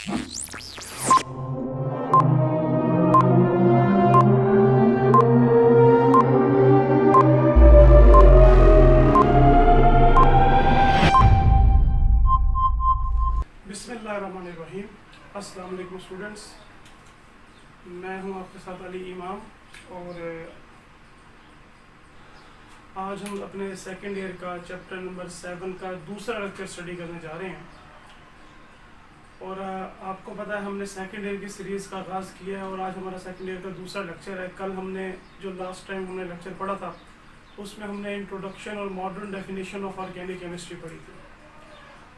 बिस्मिल्लाहिर्रहमानिर्रहीम। अस्सलाम वालेकुम स्टूडेंट्स, मैं हूं आपके साथ अली इमाम और आज हम अपने सेकेंड ईयर का चैप्टर नंबर 7 का दूसरा लेक्चर स्टडी करने जा रहे हैं। और आपको पता है हमने सेकेंड ईयर की सीरीज़ का आगाज़ किया है और आज हमारा सेकेंड ईयर का दूसरा लेक्चर है। कल हमने जो लास्ट टाइम हमने लेक्चर पढ़ा था उसमें हमने इंट्रोडक्शन और modern definition of organic chemistry पढ़ी थी।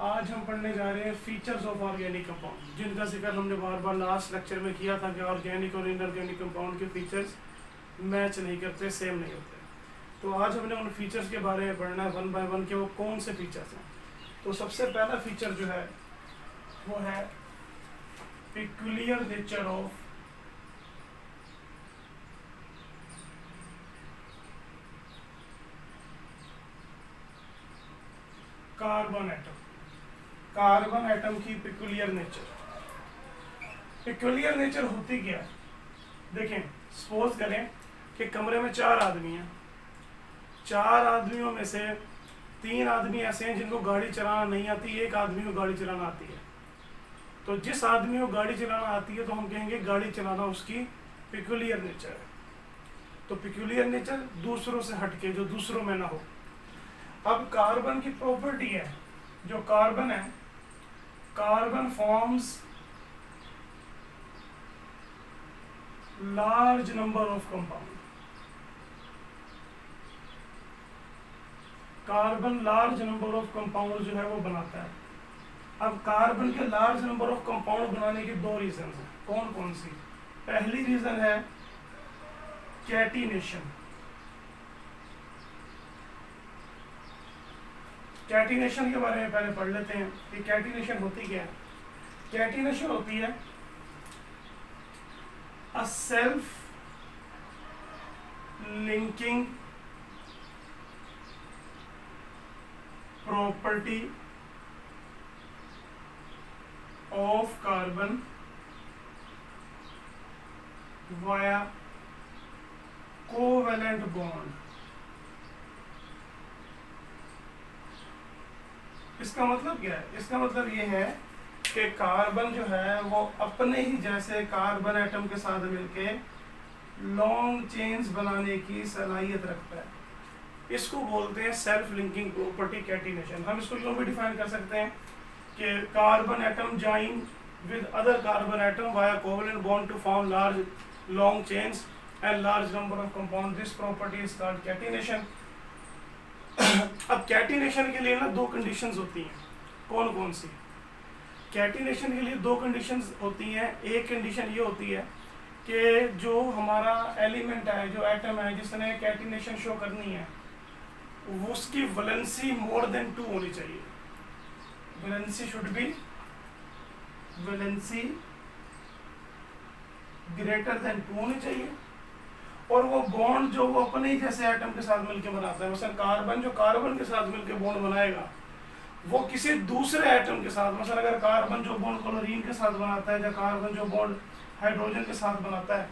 आज हम पढ़ने जा रहे हैं फीचर्स ऑफ ऑर्गेनिक कंपाउंड, जिनका जिक्र हमने बार बार लास्ट लेक्चर में किया था कि ऑर्गेनिक और इनऑर्गेनिक कंपाउंड के फीचर्स मैच नहीं करते, सेम नहीं होते। तो आज हमने उन फीचर्स के बारे में पढ़ना है वन बाय वन के वो कौन से फीचर्स हैं। तो सबसे पहला फीचर जो है वो है peculiar nature of carbon atom. Carbon atom की पेक्यूलियर नेचर। पेक्यूलियर नेचर होती क्या है? देखें, सपोज करें कि कमरे में 4 आदमी हैं। 4 आदमियों में से 3 आदमी ऐसे हैं जिनको गाड़ी चलाना नहीं आती, एक आदमी को गाड़ी चलाना आती है। तो जिस आदमी को गाड़ी चलाना आती है तो हम कहेंगे गाड़ी चलाना उसकी पेक्यूलियर नेचर है। तो पेक्यूलियर नेचर दूसरों से हटके, जो दूसरों में ना हो। अब कार्बन की प्रॉपर्टी है, जो कार्बन है, carbon forms large number of compound. Carbon large number of compound जो है वो बनाता है। अब कार्बन के लार्ज नंबर ऑफ कंपाउंड बनाने के 2 रीजन हैं। कौन कौन सी? पहली रीजन है कैटिनेशन। कैटिनेशन के बारे में पहले पढ़ लेते हैं कि कैटिनेशन होती क्या है। कैटिनेशन होती है a self linking property of carbon via covalent bond. इसका मतलब क्या है? इसका मतलब ये है कि कार्बन जो है वो अपने ही जैसे कार्बन एटम के साथ मिलके लॉन्ग चेन्स बनाने की सलाहियत रखता है। इसको बोलते हैं सेल्फ लिंकिंग प्रॉपर्टी, कैटिनेशन। हम इसको यूं भी डिफाइन कर सकते हैं कि carbon atom join with other carbon atom via covalent bond to form large long chains and large number of compound. This property is called catenation. अब कैटिनेशन के लिए ना 2 कंडीशंस होती हैं। कौन कौन सी? कैटिनेशन के लिए 2 कंडीशंस होती हैं। एक कंडीशन ये होती है कि जो हमारा एलिमेंट है, जो एटम है जिसने कैटिनेशन शो करनी है, वो उसकी वैलेंसी मोर देन 2 होनी चाहिए। Valency should be valency greater than 2 होनी चाहिए। और वो बॉन्ड जो वो अपने ही जैसे एटम के साथ मिलकर बनाता है, मसलन कार्बन जो कार्बन के साथ मिलकर बॉन्ड बनाएगा वो किसी दूसरे एटम के साथ, मसलन अगर कार्बन जो बॉन्ड क्लोरीन के साथ बनाता है या कार्बन जो बॉन्ड हाइड्रोजन के साथ बनाता है,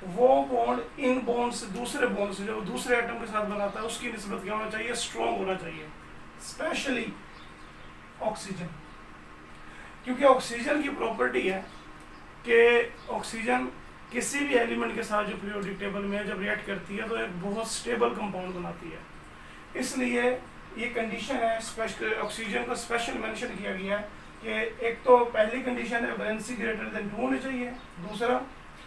वो बॉन्ड इन बॉन्ड से, दूसरे बॉन्ड से जो दूसरे एटम के साथ बनाता है उसकी निस्बत क्या होना चाहिए? स्ट्रॉन्ग होना चाहिए। स्पेशली ऑक्सीजन, क्योंकि ऑक्सीजन की प्रॉपर्टी है कि ऑक्सीजन किसी भी एलिमेंट के साथ जो पीरियोडिक टेबल में जब रिएक्ट करती है तो एक बहुत स्टेबल कंपाउंड बनाती है। इसलिए ये कंडीशन है, स्पेशल ऑक्सीजन को स्पेशल मेंशन किया गया है कि एक तो पहली कंडीशन है वैलेंसी ग्रेटर देन 2 होनी चाहिए। दूसरा,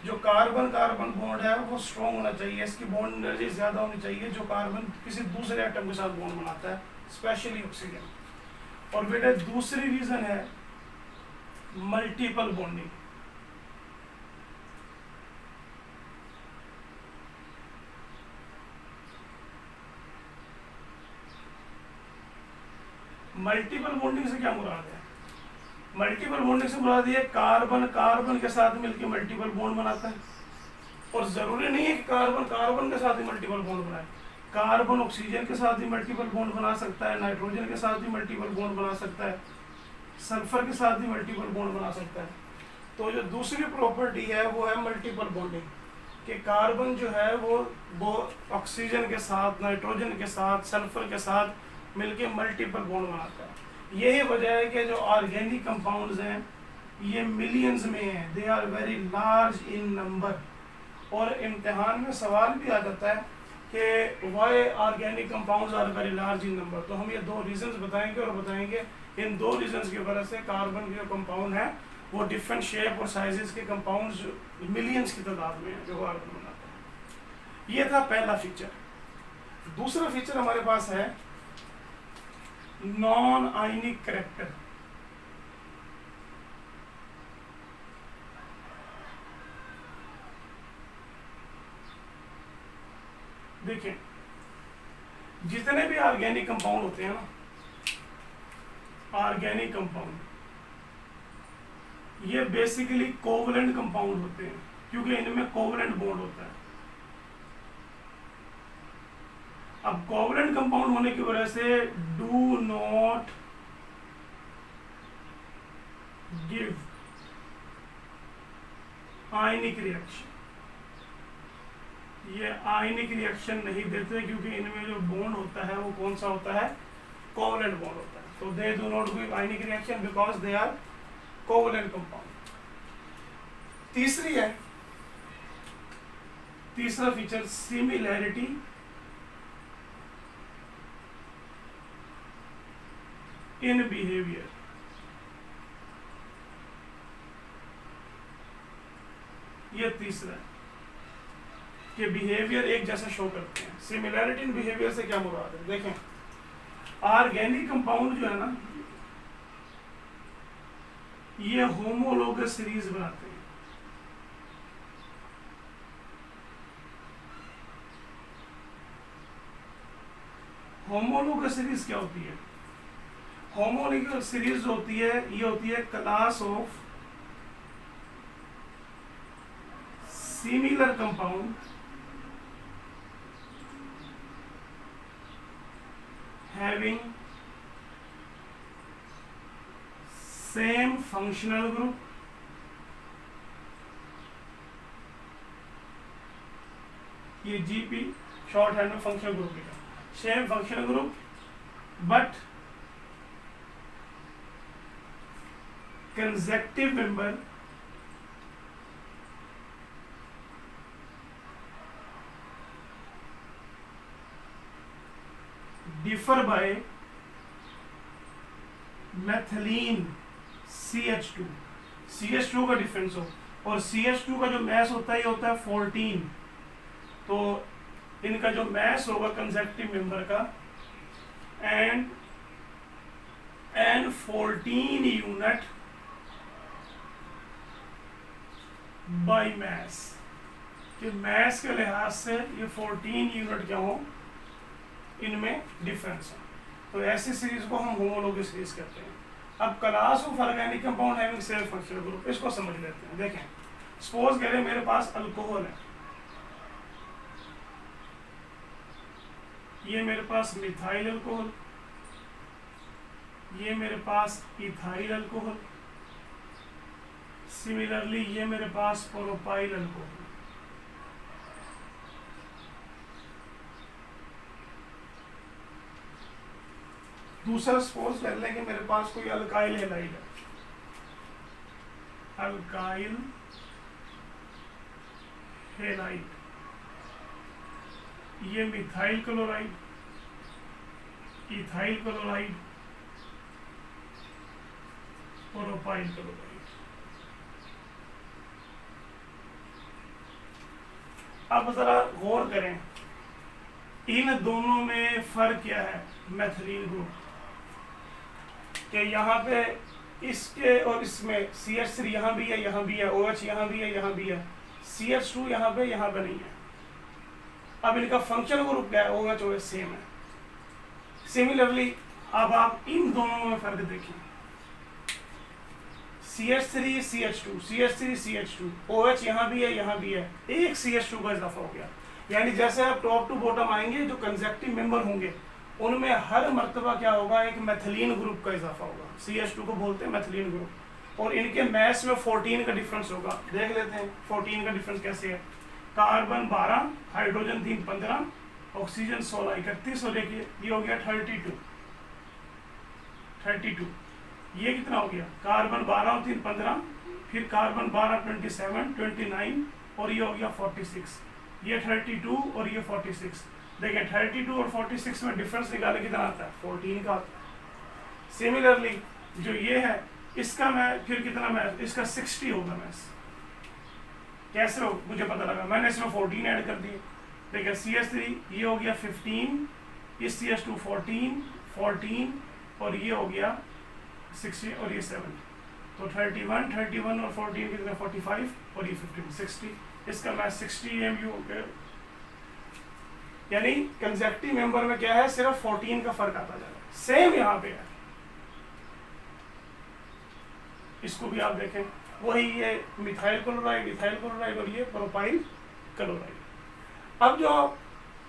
जो कार्बन कार्बन बॉन्ड है वो स्ट्रॉन्ग होना चाहिए, इसकी बॉन्ड एनर्जी ज़्यादा होनी चाहिए जो कार्बन किसी दूसरे एटम के साथ बॉन्ड बनाता है, स्पेशली ऑक्सीजन। और बेटा दूसरी रीज़न है मल्टीपल बॉन्डिंग। मल्टीपल बॉन्डिंग से क्या मुराद है? मल्टीपल बॉन्डिंग से मुराद ये कार्बन कार्बन के साथ मिलकर मल्टीपल बॉन्ड बनाता है। और ज़रूरी नहीं है कि कार्बन कार्बन के साथ ही मल्टीपल बॉन्ड बनाए। कार्बन ऑक्सीजन के साथ भी मल्टीपल बॉन्ड बना सकता है, नाइट्रोजन के साथ भी मल्टीपल बॉन्ड बना सकता है, सल्फर के साथ भी मल्टीपल बॉन्ड बना सकता है। तो जो दूसरी प्रॉपर्टी है वो है मल्टीपल बॉन्डिंग, कि कार्बन जो है वो ऑक्सीजन के साथ, नाइट्रोजन के साथ, सल्फर के साथ मिलके मल्टीपल बॉन्ड बनाता है। यही वजह है कि जो ऑर्गेनिक कंपाउंड्स हैं ये मिलियंस में हैं, they are very large in number. और इम्तिहान में सवाल भी आ जाता है कि why organic compounds are very large in number. तो हम ये दो रीजंस बताएंगे, और बताएंगे इन दो रीजंस की वजह से कार्बन के जो कंपाउंड है वो डिफरेंट शेप और साइजेस के कंपाउंड्स मिलियंस की तादाद में है जो कार्बन बनाता है। ये था पहला फीचर। दूसरा फीचर हमारे पास है नॉन आयनिक कैरेक्टर। देखिए, जितने भी ऑर्गेनिक कंपाउंड होते हैं ना, ऑर्गेनिक कंपाउंड ये बेसिकली कोवलेंट कंपाउंड होते हैं, क्योंकि इनमें कोवलेंट बॉन्ड होता है। अब कोवलेंट कंपाउंड होने की वजह से do not give ionic reaction, ये आयनिक रिएक्शन नहीं देते, क्योंकि इनमें जो बॉन्ड होता है वो कौन सा होता है, कोवलेंट बॉन्ड होता है। तो they do not give ionic reaction because they are covalent compound. तीसरा फीचर सिमिलैरिटी इन बिहेवियर। ये तीसरा है कि बिहेवियर एक जैसा शो करते हैं। सिमिलैरिटी इन बिहेवियर से क्या मुराद है? देखें, ऑर्गेनिक कंपाउंड जो है ना ये होमोलोगस सीरीज बनाते हैं। होमोलोगस सीरीज क्या होती है? होमोलोगस सीरीज होती है, ये होती है class of similar compound having same functional group ये जीपी शॉर्ट हैंड में फंक्शनल ग्रुप लिखा, same functional group but consecutive member differ by मैथिलीन CH2। CH2 का डिफरेंस हो, और CH2 का जो मैस होता है ये होता है 14। तो इनका जो मैस होगा कंसेक्टिव मेंबर का एंड 14 यूनिट बाय मैस, कि मैस के लिहाज से ये 14 यूनिट क्या हो, इनमें डिफरेंस है। तो ऐसी सीरीज को हम होमोलोगस सीरीज कहते हैं। अब class of organic compound having same functional group, इसको समझ लेते हैं। देखें, सपोज कह रहे हैं मेरे पास अल्कोहल है, ये मेरे पास मिथाइल अल्कोहल, ये मेरे पास इथाइल अल्कोहल, सिमिलरली ये मेरे पास प्रोपाइल अल्कोहल। दूसरा सपोज कर लें कि मेरे पास कोई अल्काइल हैलाइड है, अल्काइल हैलाइड, ये methyl chloride, ethyl chloride, propyl chloride. अब जरा गौर करें, इन दोनों में फर्क क्या है मैथिलीन ग्रुप कि यहाँ पे इसके और इसमें CH3 यहाँ भी है, यहाँ भी है, OH यहाँ भी है, यहाँ भी है, CH2 यहाँ पे नहीं है। अब इनका फंक्शनल ग्रुप क्या है, OH OH सेम है। सिमिलरली अब आप इन दोनों में फर्क देखें, CH3 CH2, CH3 CH2, OH यहाँ भी है, यहाँ भी है, एक CH2 का इजाफा हो गया। यानी जैसे आप टॉप टू बॉटम आएंगे जो कंसेक्टिव मेंबर होंगे उनमें हर मर्तबा क्या होगा, एक मैथिलीन ग्रुप का इजाफा होगा। CH2 को बोलते हैं मैथिलीन ग्रुप। और इनके मैस में 14 का डिफरेंस होगा। देख लेते हैं 14 का डिफरेंस कैसे है। कार्बन 12, हाइड्रोजन 3 15, ऑक्सीजन 16 31, और देखिए ये हो गया 32। ये कितना हो गया, कार्बन 12 और 3 15, फिर कार्बन 12 27 29, और ये हो गया 46। ये 32 और ये 46। देखिए 32 और 46 में डिफरेंस निकाले कितना आता है, 14 का आता है। सिमिलरली जो ये है इसका मैं फिर कितना मैथ, इसका 60 होगा मैथ। कैसे हो मुझे पता लगा, मैंने इसमें 14 ऐड कर दिए। देखिए CH3 ये हो गया 15, इस CH2 14 और ये हो गया 60 और ये 7, तो 31 और 14 कितना 45 और ये 15 60। इसका मैथ 60 MU हो गया। यानी कंसेक्टिव मेंबर में क्या है, सिर्फ 14 का फर्क आता जा रहा है। सेम यहाँ पे है, इसको भी आप देखें, वही ये मिथाइल क्लोराइड और ये प्रोपाइल क्लोराइड। अब जो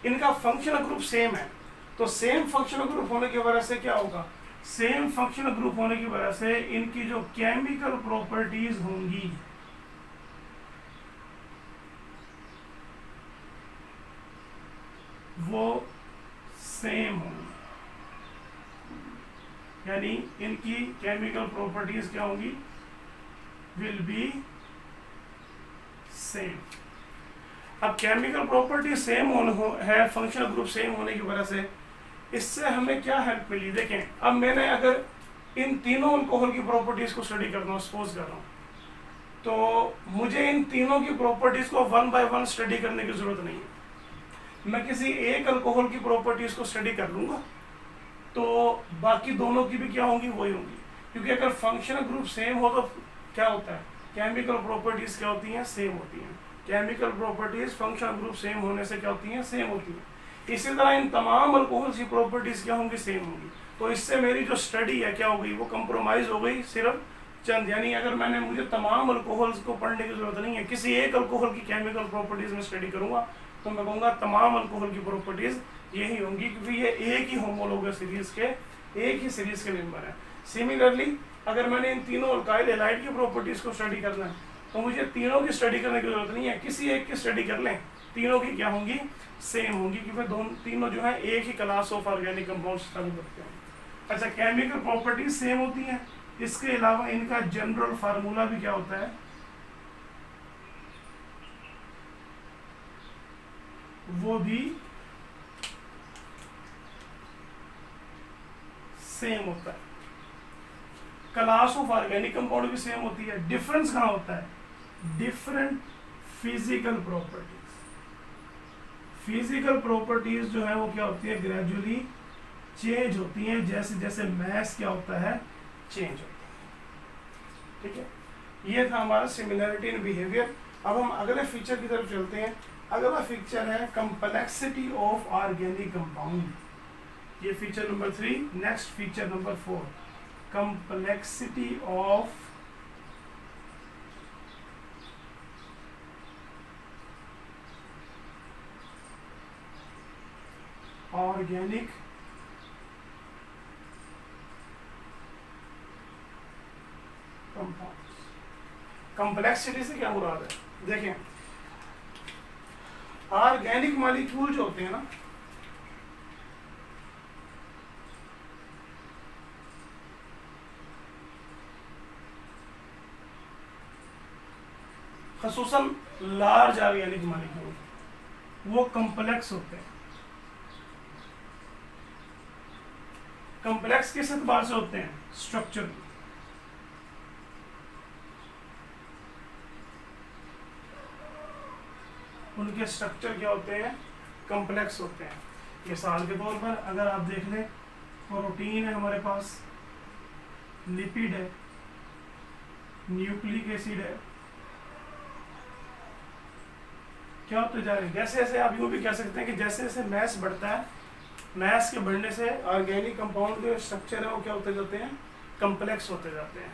इनका फंक्शनल ग्रुप सेम है, तो सेम फंक्शनल ग्रुप होने की वजह से क्या होगा, सेम फंक्शनल ग्रुप होने की वजह से इनकी जो केमिकल प्रॉपर्टीज होंगी वो सेम होंगी। यानी इनकी केमिकल प्रॉपर्टीज क्या होंगी, विल बी सेम। अब केमिकल प्रॉपर्टी सेम है, फंक्शनल ग्रुप सेम होने की वजह से इससे हमें क्या हेल्प मिली। देखें अब मैंने अगर इन तीनों अल्कोहल की प्रॉपर्टीज को स्टडी करना हूँ, सपोज कर रहा हूँ, तो मुझे इन तीनों की प्रॉपर्टीज को 1 बाय 1 स्टडी करने की जरूरत नहीं है। मैं किसी एक अल्कोहल की प्रॉपर्टीज को स्टडी कर लूंगा तो बाकी दोनों की भी क्या होंगी, वही होंगी। क्योंकि अगर फंक्शनल ग्रुप सेम हो तो क्या होता है, केमिकल प्रॉपर्टीज क्या होती हैं, सेम होती हैं। Chemical properties functional group same होने से क्या होती हैं, सेम होती हैं। इसी तरह इन तमाम अल्कोहल की प्रॉपर्टीज क्या होंगी, सेम होंगी। तो इससे मेरी जो स्टडी है क्या हो गई, वो कंप्रोमाइज हो गई सिर्फ चंद। यानी अगर मुझे तमाम अल्कोहल्स को पढ़ने की जरूरत नहीं है, किसी एक अल्कोहल की केमिकल प्रॉपर्टीज में स्टडी करूंगा तो मैं कहूँगा तमाम अल्कोहल की प्रॉपर्टीज यही होंगी, क्योंकि ये एक ही होमोलोगस सीरीज के, एक ही सीरीज के मेंबर हैं। सिमिलरली अगर मैंने इन तीनों अल्काइल हैलाइड की प्रॉपर्टीज को स्टडी करना है तो मुझे तीनों की स्टडी करने की जरूरत नहीं है, किसी एक की स्टडी कर लें, तीनों की क्या होंगी, सेम होंगी, क्योंकि तीनों जो है एक ही क्लास ऑफ ऑर्गेनिक कंपाउंड्स से ताल्लुक रखते हैं। अच्छा, केमिकल प्रॉपर्टीज सेम होती हैं, इसके अलावा इनका जनरल फार्मूला भी क्या होता है, वो भी सेम होता है। क्लास ऑफ ऑर्गेनिक कंपाउंड भी सेम होती है। डिफरेंस कहाँ होता है, different physical properties. Physical properties जो है वो क्या होती है, ग्रेजुअली चेंज होती हैं जैसे जैसे मैस क्या होता है, चेंज होता है। ठीक है, ये था हमारा सिमिलरिटी इन बिहेवियर। अब हम अगले फीचर की तरफ चलते हैं। अगला फीचर है कंप्लेक्सिटी ऑफ ऑर्गेनिक कंपाउंड। ये feature number 3। Next feature number 4, complexity of organic compounds. Complexity से क्या मुराद है, देखें ऑर्गेनिक मॉलिक्यूल जो होते हैं ना, खसूसन लार्ज ऑर्गेनिक मॉलिक्यूल वो कम्प्लेक्स होते हैं। कम्प्लेक्स किस एतबार से होते हैं, स्ट्रक्चर। उनके स्ट्रक्चर क्या होते हैं, कम्प्लेक्स होते हैं। मिसाल के तौर पर अगर आप देख लें, प्रोटीन है हमारे पास, लिपिड है, न्यूक्लिक एसिड है, क्या होते जा रहे हैं, जैसे जैसे आप यूँ भी कह सकते हैं कि जैसे जैसे मैस बढ़ता है, मैस के बढ़ने से ऑर्गेनिक कंपाउंड के स्ट्रक्चर है वो क्या होते जाते हैं, कम्प्लेक्स होते जाते हैं।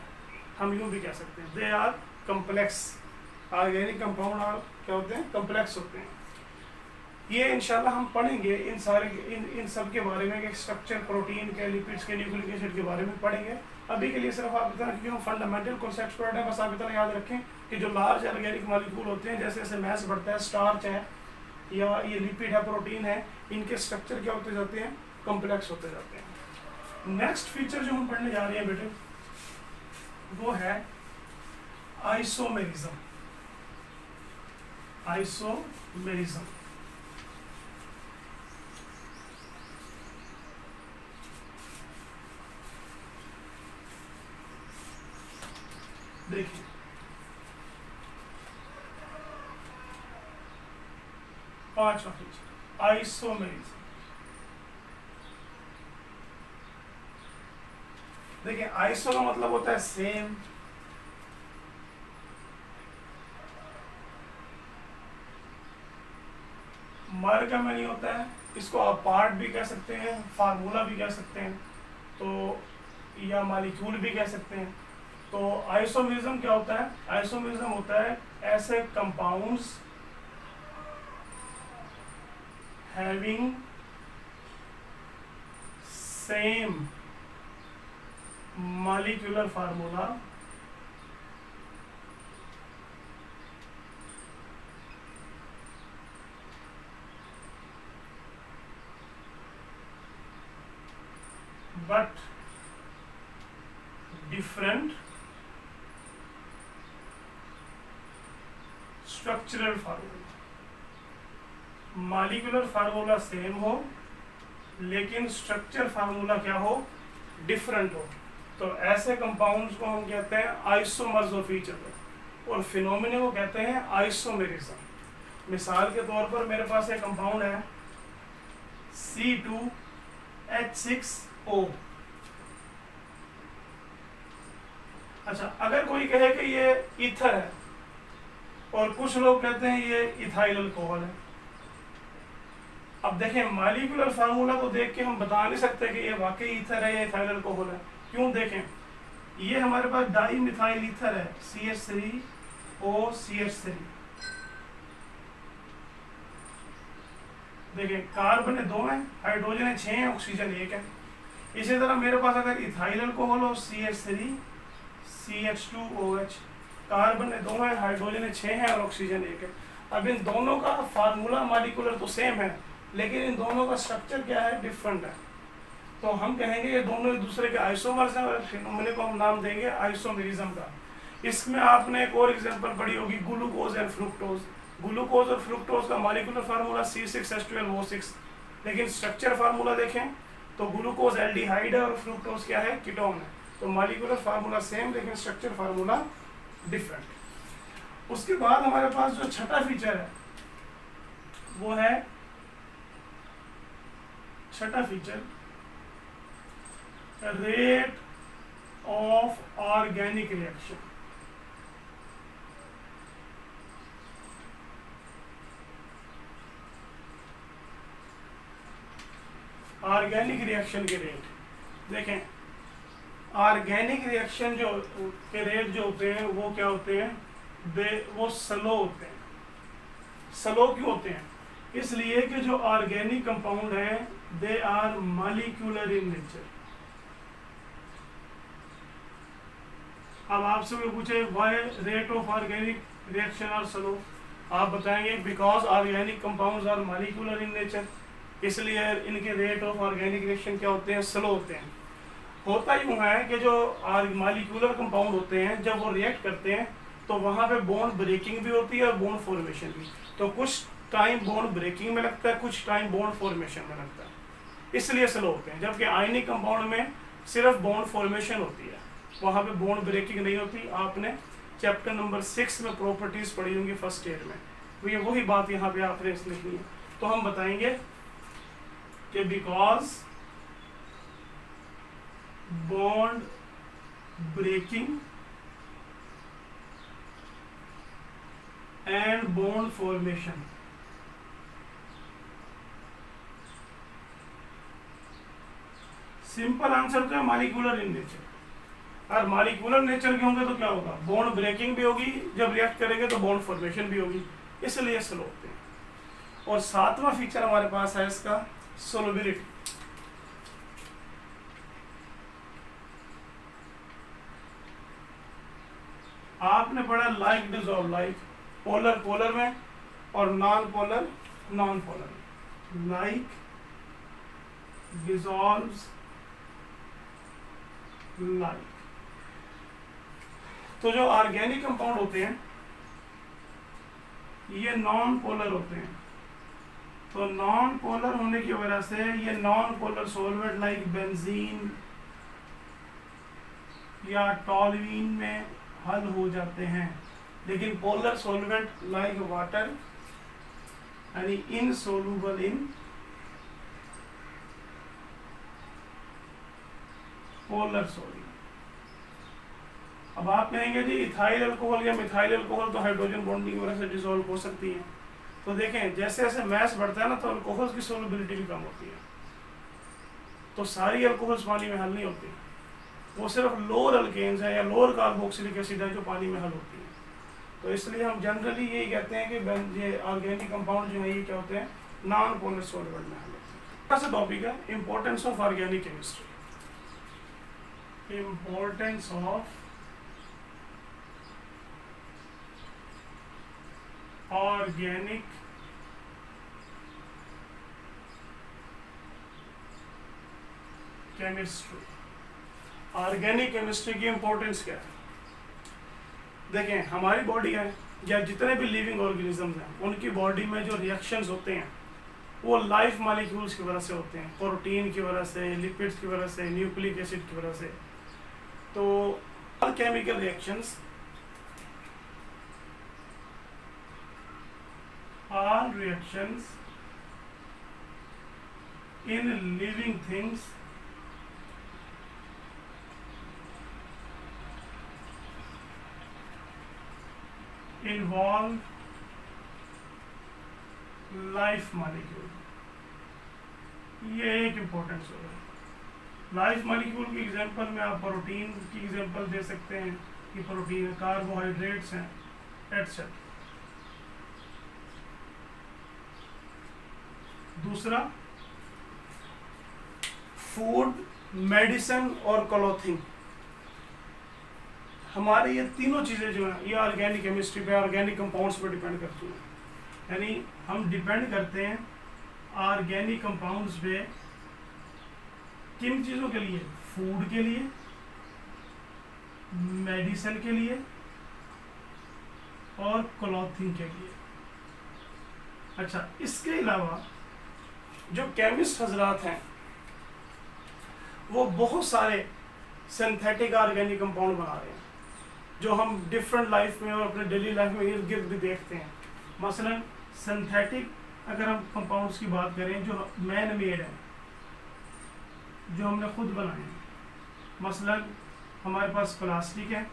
हम यूँ भी कह सकते हैं they are complex. Organic compound क्या होते हैं, कम्प्लेक्स होते हैं। ये इंशाल्लाह हम पढ़ेंगे इन सारे इन सब के बारे में, स्ट्रक्चर प्रोटीन के, लिपिड्स के, न्यूक्लिक एसिड के बारे में पढ़ेंगे। अभी के लिए सिर्फ आप इतना, क्योंकि हम फंडामेंटल कॉन्सेप्ट्स पढ़ रहे हैं, बस आप इतना याद रखें कि जो लार्ज ऑर्गेनिक मॉलिक्यूल होते हैं, जैसे जैसे मैस बढ़ता है, स्टार्च है या ये लिपिड है, प्रोटीन है, इनके स्ट्रक्चर क्या होते जाते हैं, कॉम्प्लेक्स होते जाते हैं। नेक्स्ट फीचर जो हम पढ़ने जा रहे हैं बेटे, वो है आइसोमेरिज्म। आइसोमेरिज्म देखिए, पांचवा फीचर आइसोमेरिज्म। देखिए, आइसो का मतलब होता है सेम, मर का में नहीं होता है, इसको आप पार्ट भी कह सकते हैं, फार्मूला भी कह सकते हैं, तो या मॉलिक्यूल भी कह सकते हैं। तो आइसोमेरिज्म क्या होता है? आइसोमेरिज्म होता है ऐसे compounds having same molecular formula but different structural formula. Molecular formula same हो लेकिन स्ट्रक्चर फार्मूला क्या हो, डिफरेंट हो। तो ऐसे कंपाउंड्स को हम कहते हैं आइसोमर्स ऑफ ईच अदर, और फिनोमिना को कहते हैं आइसोमेरिज्म। मिसाल के तौर पर मेरे पास एक कंपाउंड है C2H6O। अच्छा, अगर कोई कहे कि ये ईथर है और कुछ लोग कहते हैं ये इथाइल अल्कोहल है। अब देखें, मॉलिक्यूलर फार्मूला को देख के हम बता नहीं सकते कि ये वाकई ईथर है या इथाइल अल्कोहल है। क्यों? देखें, ये हमारे पास डाई मिथाइल ईथर है CH3OCH3। देखें, कार्बन है 2 है, हाइड्रोजन है 6 है, ऑक्सीजन 1 है। इसी तरह मेरे पास अगर इथाइल अल्कोहल हो CH3CH2OH, कार्बन है 2 है, हाइड्रोजन है 6 है और ऑक्सीजन 1 है। अब इन दोनों का फार्मूला मॉलिक्यूलर तो सेम है, लेकिन इन दोनों का स्ट्रक्चर क्या है, डिफरेंट है। तो हम कहेंगे ये दोनों एक दूसरे के आइसोमर्स हैं, और फिनोमिना को हम नाम देंगे आइसोमेरिज्म का। इसमें आपने एक और एग्जांपल पढ़ी होगी, ग्लूकोज एंड फ्रुक्टोज। ग्लूकोज और फ्रुक्टोज का मॉलिक्यूलर फार्मूला C6H12O6, लेकिन स्ट्रक्चर फार्मूला देखें तो ग्लूकोज एल्डिहाइड है और फ्रुक्टोज क्या है, कीटोन है। तो मॉलिक्यूलर फार्मूला सेम लेकिन स्ट्रक्चर फार्मूला डिफरेंट। उसके बाद हमारे पास जो छठा फीचर है वो है, छठा feature rate of organic reaction. Organic reaction के रेट देखें, ऑर्गेनिक रिएक्शन जो के रेट जो होते हैं वो क्या होते हैं, वो स्लो होते हैं। स्लो क्यों होते हैं? इसलिए कि जो ऑर्गेनिक कंपाउंड है they are molecular in nature. अब आपसे कोई पूछे why rate of organic reaction are slow, आप बताएंगे because organic compounds are molecular in nature, इसलिए इनके रेट ऑफ ऑर्गेनिक रिएक्शन क्या होते हैं, स्लो होते हैं। होता यूँ है कि जो मॉलिक्यूलर कंपाउंड होते हैं जब वो रिएक्ट करते हैं तो वहाँ पे बॉन्ड ब्रेकिंग भी होती है और बॉन्ड फॉर्मेशन भी। तो कुछ टाइम बॉन्ड ब्रेकिंग में लगता है, कुछ टाइम बॉन्ड फॉर्मेशन में लगता है, इसलिए स्लो होते हैं। जबकि आयनिक कंपाउंड में सिर्फ बॉन्ड फॉर्मेशन होती है, वहाँ पे बॉन्ड ब्रेकिंग नहीं होती। आपने चैप्टर नंबर 6 में प्रॉपर्टीज पढ़ी होंगी फर्स्ट ईयर में, तो ये वही बात यहाँ पे आपने लिखनी है। तो हम बताएंगे कि because bond breaking and bond formation simple answer तो है मॉलिक्यूलर इन नेचर। और मॉलिक्यूलर नेचर के होंगे तो क्या होगा, बॉन्ड ब्रेकिंग भी होगी, जब रिएक्ट करेंगे तो बॉन्ड फॉर्मेशन भी होगी, इसलिए स्लो होते हैं। और सातवां फीचर हमारे पास है इसका सोलबिलिटी। आपने पढ़ा like dissolve, like polar polar में और नॉन पोलर नॉन पोलर में। Like dissolves like. तो जो ऑर्गेनिक कंपाउंड होते हैं ये नॉन पोलर होते हैं, तो नॉन पोलर होने की वजह से ये non polar solvent like benzene या टॉल्यूइन में हल हो जाते हैं, लेकिन पोलर सॉल्वेंट लाइक वाटर यानी इनसोल्यूबल इन पोलर सॉल्यूट। अब आप कहेंगे जी इथाइल अल्कोहल या मिथाइल अल्कोहल तो हाइड्रोजन बॉन्डिंग की वजह से डिसॉल्व हो सकती है। तो देखें जैसे जैसे मैस बढ़ता है ना तो अल्कोहल्स की सोलबिलिटी भी कम होती है। तो सारी अल्कोहल्स पानी में हल नहीं होती, वो सिर्फ लोअर अल्केन्स है या लोअर कार्बोक्सिलिक एसिड है जो पानी में हल होती है। तो इसलिए हम जनरली यही कहते हैं कि ये ऑर्गेनिक कंपाउंड जो है ये क्या होते हैं, नॉन पोलर सॉल्वेंट में हल होते हैं। ऐसा टॉपिक है importance of organic chemistry. Importance of organic chemistry. Organic chemistry की इंपॉर्टेंस क्या है? देखें हमारी बॉडी है या जितने भी लिविंग ऑर्गेनिजम्स हैं उनकी बॉडी में जो रिएक्शंस होते हैं वो लाइफ मॉलिक्यूल्स की वजह से होते हैं, प्रोटीन की वजह से, लिपिड्स की वजह से, न्यूक्लिक एसिड की वजह से। तो chemical reactions all reactions in living things involve life molecule। ये एक इम्पोर्टेंस होगा। लाइफ मॉलिक्यूल की एग्जांपल में आप प्रोटीन की एग्जांपल दे सकते हैं कि प्रोटीन कार्बोहाइड्रेट्स हैं एटसेट्रा। दूसरा फूड, मेडिसिन और क्लॉथिंग। हमारे ये तीनों चीज़ें जो हैं ये ऑर्गेनिक केमिस्ट्री पे, ऑर्गेनिक कंपाउंड्स पे डिपेंड करती हैं। यानी हम डिपेंड करते हैं ऑर्गेनिक कंपाउंड्स पे किन चीज़ों के लिए? फूड के लिए, मेडिसिन के लिए और क्लॉथिंग के लिए। अच्छा, इसके अलावा जो केमिस्ट हजरात हैं वो बहुत सारे सिंथेटिक ऑर्गेनिक कंपाउंड बना रहे हैं जो हम डिफरेंट लाइफ में और अपने डेली लाइफ में इर्द गिर्द भी देखते हैं। मसलन सिंथेटिक अगर हम कंपाउंड्स की बात करें जो मैन मेड है, जो हमने खुद बनाए हैं, मसलन हमारे पास प्लास्टिक है,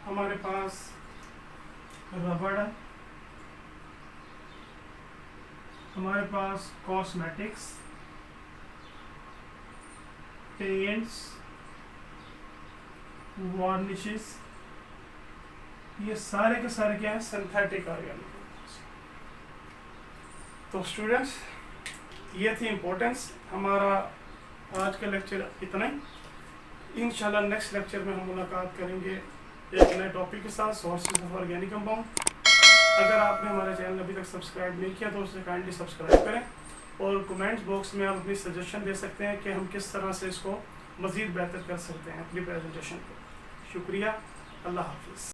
हमारे पास रबड़ है, हमारे पास कॉस्मेटिक्स, पेंट्स, वार्निशेस, ये सारे के सारे क्या है? Synthetic organic. तो स्टूडेंट्स ये थी इम्पोर्टेंस। हमारा आज का लेक्चर इतना ही। इंशाल्लाह नेक्स्ट लेक्चर में हम मुलाकात करेंगे एक नए टॉपिक के साथ, सोर्सेज ऑफ ऑर्गेनिक कंपाउंड। अगर आपने हमारे चैनल अभी तक सब्सक्राइब नहीं किया तो उसे काइंडली सब्सक्राइब करें और कमेंट्स बॉक्स में आप अपनी सजेशन दे सकते हैं कि हम किस तरह से इसको मज़ीद बेहतर कर सकते हैं अपनी प्रेजेंटेशन को। शुक्रिया, अल्लाह हाफिज़।